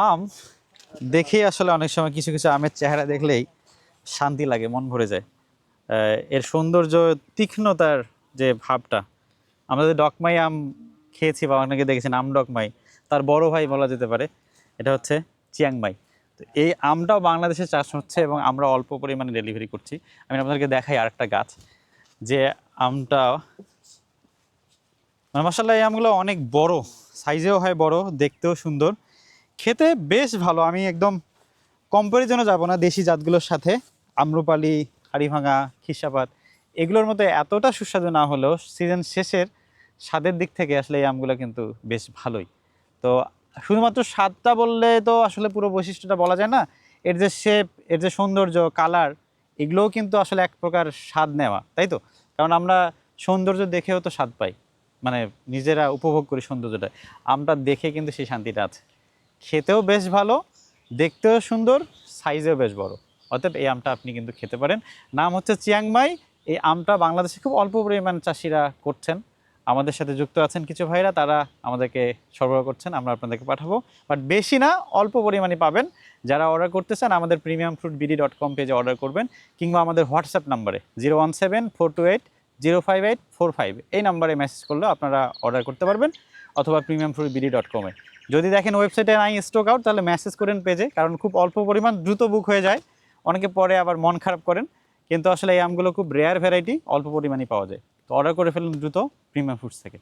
আম দেখেই আসলে অনেক সময় কিছু কিছু আমের চেহারা দেখলেই শান্তি লাগে, মন ভরে যায়। এর সৌন্দর্য, তীক্ষ্ণতার যে ভাবটা, আমরা যে ডকমাই আম খেয়েছি বা অনেকে দেখেছেন আম ডকমাই, তার বড় ভাই বলা যেতে পারে। এটা হচ্ছে চিয়াংমাই। তো এই আমটাও বাংলাদেশে চাষ হচ্ছে এবং আমরা অল্প পরিমাণে ডেলিভারি করছি। আমি আপনাদেরকে দেখাই আরেকটা গাছ, যে আমটা মানে মাশাআল্লাহ এই আমগুলো অনেক বড়, সাইজেও হয় বড়, দেখতেও সুন্দর, খেতে বেশ ভালো। আমি একদম কম্পারিজনে যাব না দেশি জাতগুলোর সাথে। আম্রপালি, হাড়িভাঙা, খিরসাপাত এগুলোর মধ্যে এতটা সুস্বাদু না হলেও সিজন শেষের স্বাদের দিক থেকে আসলে এই আমগুলো কিন্তু বেশ ভালোই। তো শুধুমাত্র স্বাদটা বললে তো আসলে পুরো বৈশিষ্ট্যটা বলা যায় না। এর যে শেপ, এর যে সৌন্দর্য, কালার, এগুলোও কিন্তু আসলে এক প্রকার স্বাদ নেওয়া, তাই তো? কারণ আমরা সৌন্দর্য দেখেও তো স্বাদ পাই, মানে নিজেরা উপভোগ করি সৌন্দর্যটা। আমটা দেখে কিন্তু সেই শান্তিটা আছে। খেতেও বেশ ভালো, দেখতেও সুন্দর, সাইজেও বেশ বড়। অতএব এই আমটা আপনি কিন্তু খেতে পারেন। নাম হচ্ছে চিয়াংমাই। এই আমটা বাংলাদেশে খুব অল্প পরিমাণ চাষিরা করছেন। আমাদের সাথে যুক্ত আছেন কিছু ভাইরা, তারা আমাদেরকে সরবরাহ করছেন, আমরা আপনাদেরকে পাঠাবো। বাট বেশি না, অল্প পরিমাণে পাবেন। যারা অর্ডার করতে চান আমাদের premiumfruitbd.com পেজে অর্ডার করবেন, কিংবা আমাদের হোয়াটসঅ্যাপ নাম্বারে 017-428-05845 এই নাম্বারে মেসেজ করলেও আপনারা অর্ডার করতে পারবেন, অথবা premiumfruitbd.com-এ। যদি দেখেন ওয়েবসাইটে নাই স্টক আউট, তাহলে মেসেজ করেন পেজে, কারণ খুব অল্প পরিমাণ, দ্রুত বুক হয়ে যায়। অনেকে পরে আবার মন খারাপ করেন, কিন্তু আসলে এই আমগুলো খুব রেয়ার ভ্যারাইটি, অল্প পরিমাণেই পাওয়া যায়। তো অর্ডার করে ফেলুন দ্রুত প্রিমিয়াম ফুডস থেকে।